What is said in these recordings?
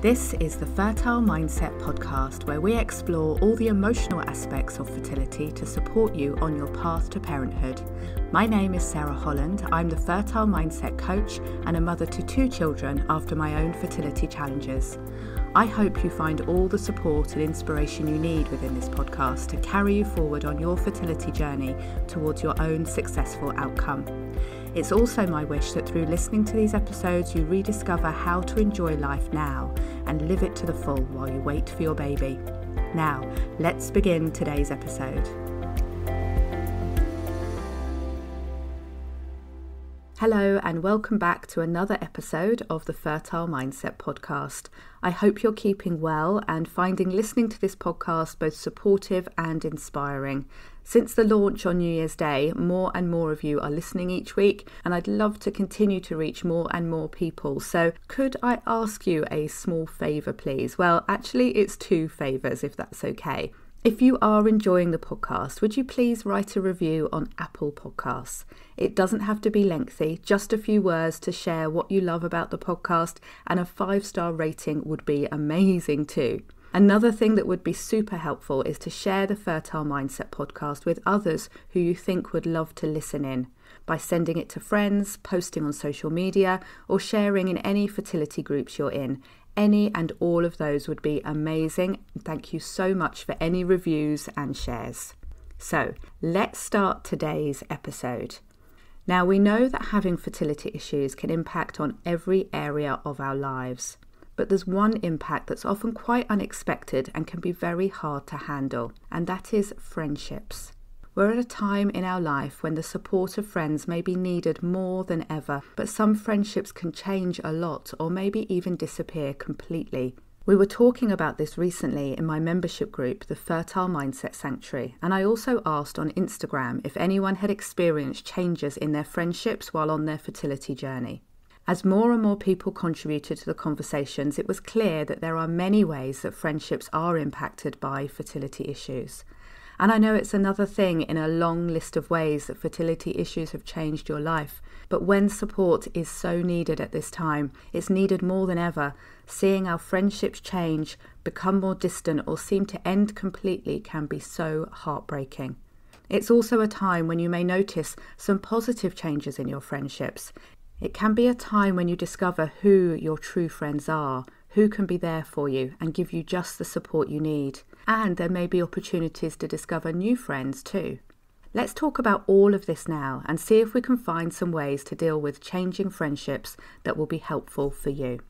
This is the Fertile Mindset podcast, where we explore all the emotional aspects of fertility to support you on your path to parenthood. My name is Sarah Holland. I'm the Fertile Mindset coach and a mother to 2 children after my own fertility challenges. I hope you find all the support and inspiration you need within this podcast to carry you forward on your fertility journey towards your own successful outcome. It's also my wish that through listening to these episodes, you rediscover how to enjoy life now and live it to the full while you wait for your baby. Now, let's begin today's episode. Hello and welcome back to another episode of the Fertile Mindset podcast. I hope you're keeping well and finding listening to this podcast both supportive and inspiring. Since the launch on New Year's Day, more and more of you are listening each week, and I'd love to continue to reach more and more people. So could I ask you a small favour, please? Well, actually, it's 2 favours, if that's okay. If you are enjoying the podcast, would you please write a review on Apple Podcasts? It doesn't have to be lengthy, just a few words to share what you love about the podcast, and a 5-star rating would be amazing too. Another thing that would be super helpful is to share the Fertile Mindset podcast with others who you think would love to listen in, by sending it to friends, posting on social media, or sharing in any fertility groups you're in. Any and all of those would be amazing. Thank you so much for any reviews and shares. So let's start today's episode. Now, we know that having fertility issues can impact on every area of our lives, but there's one impact that's often quite unexpected and can be very hard to handle, and that is friendships. We're at a time in our life when the support of friends may be needed more than ever, but some friendships can change a lot or maybe even disappear completely. We were talking about this recently in my membership group, the Fertile Mindset Sanctuary, and I also asked on Instagram if anyone had experienced changes in their friendships while on their fertility journey. As more and more people contributed to the conversations, it was clear that there are many ways that friendships are impacted by fertility issues. And I know it's another thing in a long list of ways that fertility issues have changed your life. But when support is so needed at this time, it's needed more than ever. Seeing our friendships change, become more distant, or seem to end completely can be so heartbreaking. It's also a time when you may notice some positive changes in your friendships. It can be a time when you discover who your true friends are, who can be there for you and give you just the support you need. And there may be opportunities to discover new friends too. Let's talk about all of this now and see if we can find some ways to deal with changing friendships that will be helpful for you.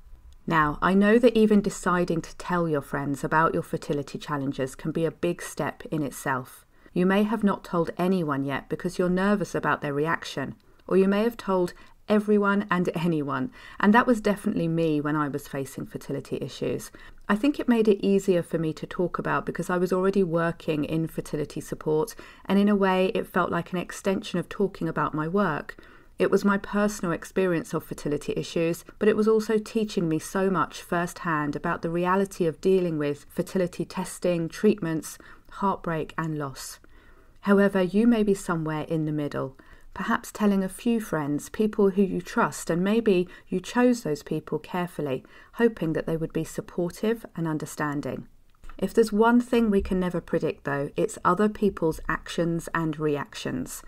Now, I know that even deciding to tell your friends about your fertility challenges can be a big step in itself. You may have not told anyone yet because you're nervous about their reaction, or you may have told everyone and anyone, and that was definitely me when I was facing fertility issues. I think it made it easier for me to talk about because I was already working in fertility support, and in a way it felt like an extension of talking about my work. It was my personal experience of fertility issues, but it was also teaching me so much firsthand about the reality of dealing with fertility testing, treatments, heartbreak and loss. However, you may be somewhere in the middle. Perhaps telling a few friends, people who you trust, and maybe you chose those people carefully, hoping that they would be supportive and understanding. If there's one thing we can never predict though, it's other people's actions and reactions.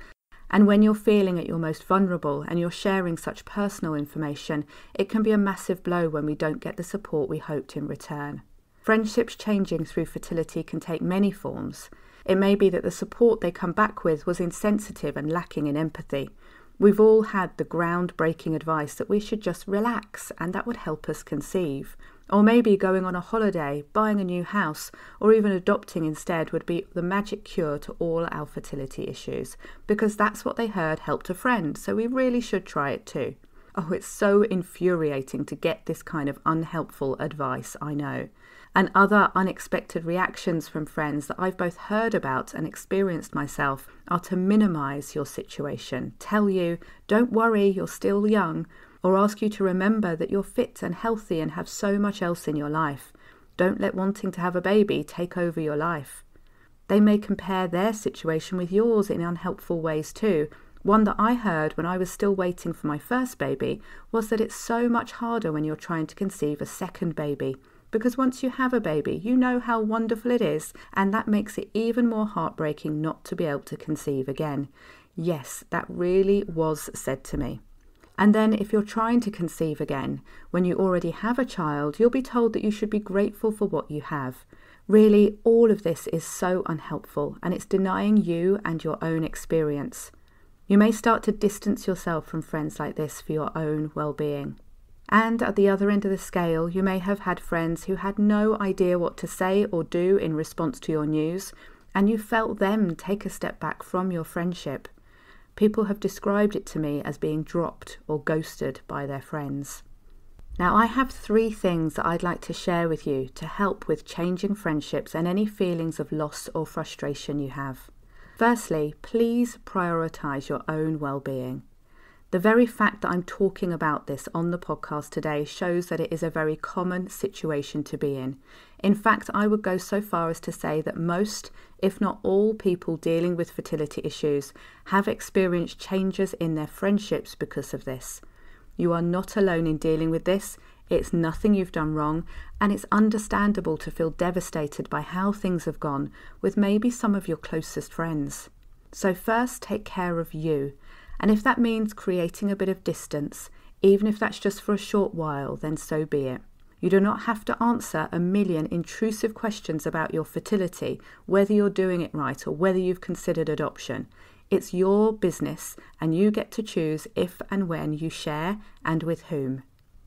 And when you're feeling at your most vulnerable and you're sharing such personal information, it can be a massive blow when we don't get the support we hoped in return. Friendships changing through fertility can take many forms. It may be that the support they come back with was insensitive and lacking in empathy. We've all had the groundbreaking advice that we should just relax and that would help us conceive. Or maybe going on a holiday, buying a new house, or even adopting instead would be the magic cure to all our fertility issues, because that's what they heard helped a friend, so we really should try it too. Oh, it's so infuriating to get this kind of unhelpful advice, I know. And other unexpected reactions from friends that I've both heard about and experienced myself are to minimize your situation, tell you, don't worry, you're still young, or ask you to remember that you're fit and healthy and have so much else in your life. Don't let wanting to have a baby take over your life. They may compare their situation with yours in unhelpful ways too. One that I heard when I was still waiting for my first baby was that it's so much harder when you're trying to conceive a second baby. because once you have a baby, you know how wonderful it is, and that makes it even more heartbreaking not to be able to conceive again. Yes, that really was said to me. And then if you're trying to conceive again, when you already have a child, you'll be told that you should be grateful for what you have. Really, all of this is so unhelpful, and it's denying you and your own experience. You may start to distance yourself from friends like this for your own well-being. And at the other end of the scale, you may have had friends who had no idea what to say or do in response to your news, and you felt them take a step back from your friendship. People have described it to me as being dropped or ghosted by their friends. Now, I have 3 things that I'd like to share with you to help with changing friendships and any feelings of loss or frustration you have. Firstly, please prioritise your own well-being. The very fact that I'm talking about this on the podcast today shows that it is a very common situation to be in. In fact, I would go so far as to say that most, if not all, people dealing with fertility issues have experienced changes in their friendships because of this. You are not alone in dealing with this. It's nothing you've done wrong, and it's understandable to feel devastated by how things have gone with maybe some of your closest friends. So first, take care of you. And if that means creating a bit of distance, even if that's just for a short while, then so be it. You do not have to answer a million intrusive questions about your fertility, whether you're doing it right or whether you've considered adoption. It's your business, and you get to choose if and when you share and with whom.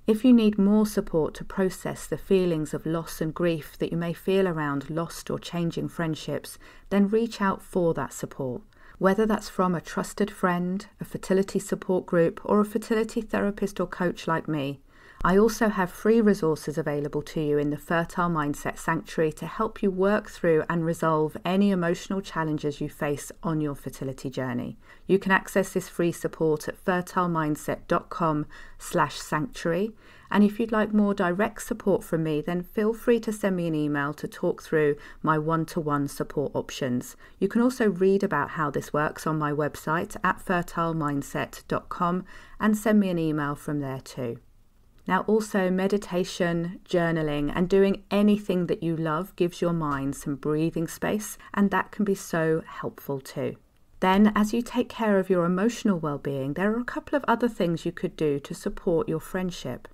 If you need more support to process the feelings of loss and grief that you may feel around lost or changing friendships, then reach out for that support. Whether that's from a trusted friend, a fertility support group, or a fertility therapist or coach like me. I also have free resources available to you in the Fertile Mindset Sanctuary to help you work through and resolve any emotional challenges you face on your fertility journey. You can access this free support at fertilemindset.com/sanctuary. And if you'd like more direct support from me, then feel free to send me an email to talk through my one-to-one support options. You can also read about how this works on my website at fertilemindset.com and send me an email from there too. Now also, meditation, journaling, and doing anything that you love gives your mind some breathing space, and that can be so helpful too. Then, as you take care of your emotional well-being, there are a couple of other things you could do to support your friendship.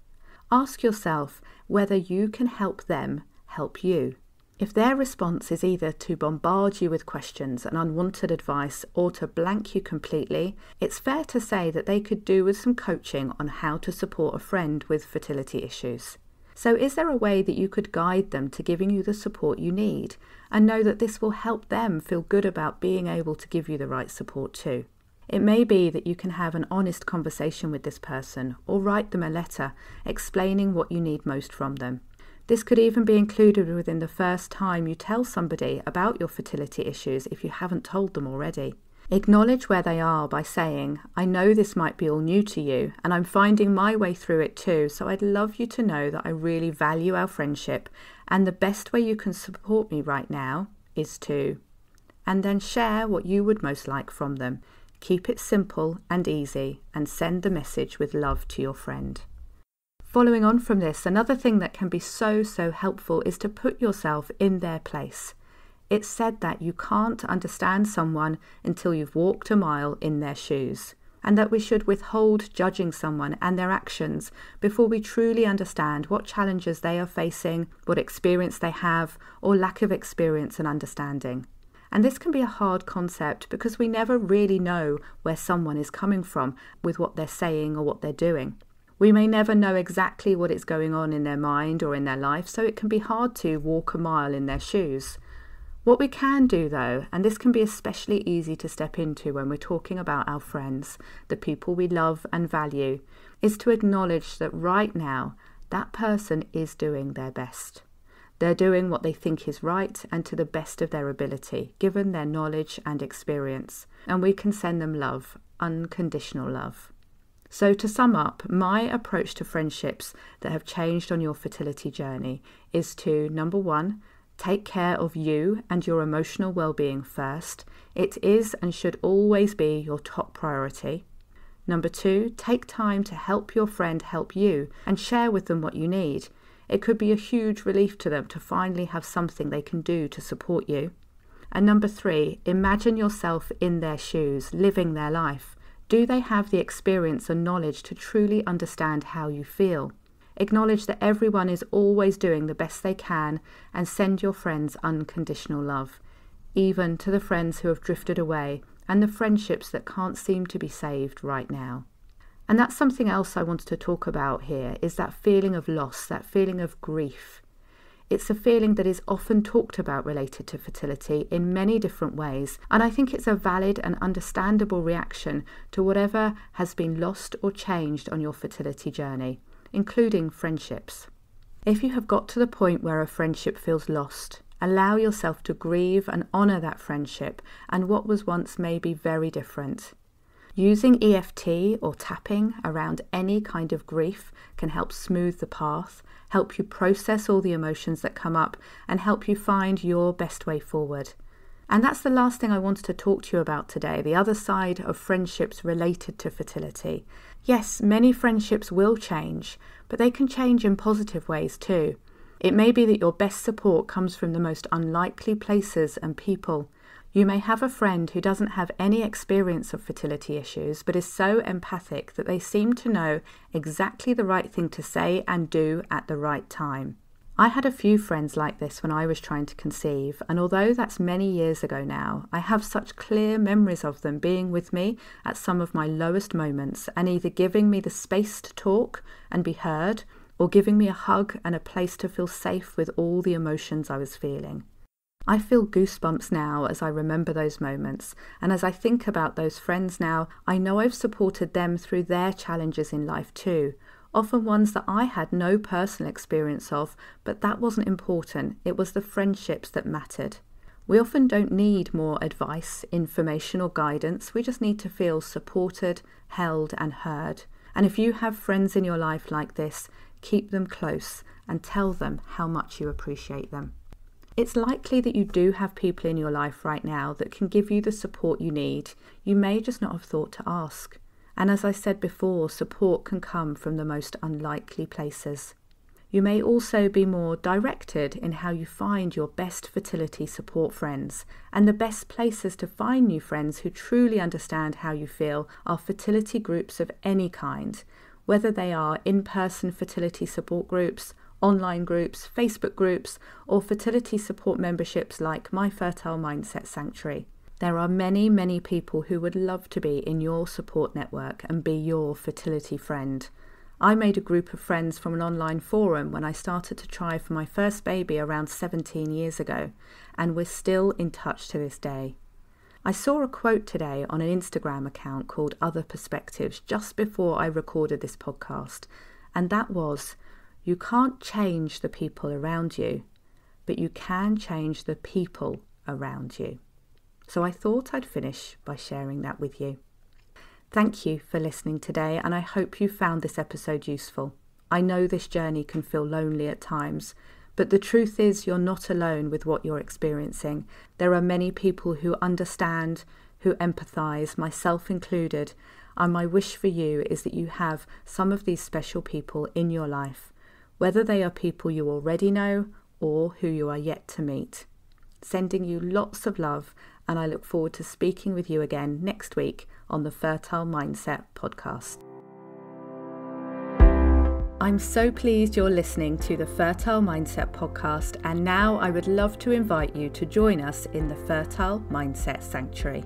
Ask yourself whether you can help them help you. If their response is either to bombard you with questions and unwanted advice or to blank you completely, it's fair to say that they could do with some coaching on how to support a friend with fertility issues. So is there a way that you could guide them to giving you the support you need, and know that this will help them feel good about being able to give you the right support too? It may be that you can have an honest conversation with this person or write them a letter explaining what you need most from them. This could even be included within the first time you tell somebody about your fertility issues if you haven't told them already. Acknowledge where they are by saying, I know this might be all new to you and I'm finding my way through it too, so I'd love you to know that I really value our friendship and the best way you can support me right now is to... And then share what you would most like from them. Keep it simple and easy and send the message with love to your friend. Following on from this, another thing that can be so helpful is to put yourself in their place. It's said that you can't understand someone until you've walked a mile in their shoes, and that we should withhold judging someone and their actions before we truly understand what challenges they are facing, what experience they have, or lack of experience and understanding. And this can be a hard concept because we never really know where someone is coming from with what they're saying or what they're doing. We may never know exactly what is going on in their mind or in their life, so it can be hard to walk a mile in their shoes. What we can do though, and this can be especially easy to step into when we're talking about our friends, the people we love and value, is to acknowledge that right now, that person is doing their best. They're doing what they think is right and to the best of their ability, given their knowledge and experience. And we can send them love, unconditional love. So to sum up, my approach to friendships that have changed on your fertility journey is to, number 1, take care of you and your emotional well-being first. It is and should always be your top priority. Number 2, take time to help your friend help you and share with them what you need. It could be a huge relief to them to finally have something they can do to support you. And number 3, imagine yourself in their shoes, living their life. Do they have the experience and knowledge to truly understand how you feel? Acknowledge that everyone is always doing the best they can, and send your friends unconditional love, even to the friends who have drifted away and the friendships that can't seem to be saved right now. And that's something else I wanted to talk about here, is that feeling of loss, that feeling of grief. It's a feeling that is often talked about related to fertility in many different ways, and I think it's a valid and understandable reaction to whatever has been lost or changed on your fertility journey, including friendships. If you have got to the point where a friendship feels lost, allow yourself to grieve and honour that friendship and what was once maybe very different. Using EFT or tapping around any kind of grief can help smooth the path, help you process all the emotions that come up, and help you find your best way forward. And that's the last thing I wanted to talk to you about today, the other side of friendships related to fertility. Yes, many friendships will change, but they can change in positive ways too. It may be that your best support comes from the most unlikely places and people. You may have a friend who doesn't have any experience of fertility issues, but is so empathic that they seem to know exactly the right thing to say and do at the right time. I had a few friends like this when I was trying to conceive, and although that's many years ago now, I have such clear memories of them being with me at some of my lowest moments and either giving me the space to talk and be heard, or giving me a hug and a place to feel safe with all the emotions I was feeling. I feel goosebumps now as I remember those moments, and as I think about those friends now, I know I've supported them through their challenges in life too, often ones that I had no personal experience of, but that wasn't important. It was the friendships that mattered. We often don't need more advice, information or guidance. We just need to feel supported, held and heard. And if you have friends in your life like this, keep them close and tell them how much you appreciate them. It's likely that you do have people in your life right now that can give you the support you need. You may just not have thought to ask. And as I said before, support can come from the most unlikely places. You may also be more directed in how you find your best fertility support friends. And the best places to find new friends who truly understand how you feel are fertility groups of any kind, whether they are in-person fertility support groups, online groups, Facebook groups, or fertility support memberships like My Fertile Mindset Sanctuary. There are many, many people who would love to be in your support network and be your fertility friend. I made a group of friends from an online forum when I started to try for my first baby around 17 years ago, and we're still in touch to this day. I saw a quote today on an Instagram account called Other Perspectives just before I recorded this podcast, and that was, "You can't change the people around you, but you can change the people around you." So I thought I'd finish by sharing that with you. Thank you for listening today, and I hope you found this episode useful. I know this journey can feel lonely at times, but the truth is you're not alone with what you're experiencing. There are many people who understand, who empathise, myself included, and my wish for you is that you have some of these special people in your life, whether they are people you already know or who you are yet to meet. Sending you lots of love, and I look forward to speaking with you again next week on the Fertile Mindset podcast. I'm so pleased you're listening to the Fertile Mindset podcast, and now I would love to invite you to join us in the Fertile Mindset Sanctuary.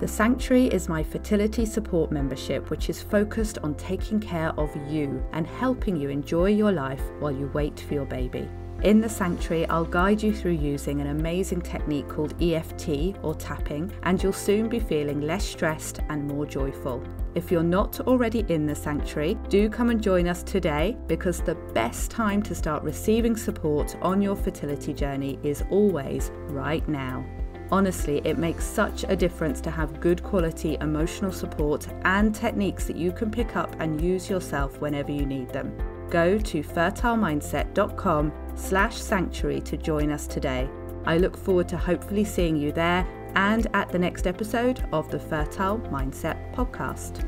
The Sanctuary is my fertility support membership, which is focused on taking care of you and helping you enjoy your life while you wait for your baby. In the Sanctuary, I'll guide you through using an amazing technique called EFT or tapping, and you'll soon be feeling less stressed and more joyful. If you're not already in the Sanctuary, do come and join us today, because the best time to start receiving support on your fertility journey is always right now. Honestly, it makes such a difference to have good quality emotional support and techniques that you can pick up and use yourself whenever you need them. Go to fertilemindset.com/sanctuary to join us today. I look forward to hopefully seeing you there and at the next episode of the Fertile Mindset podcast.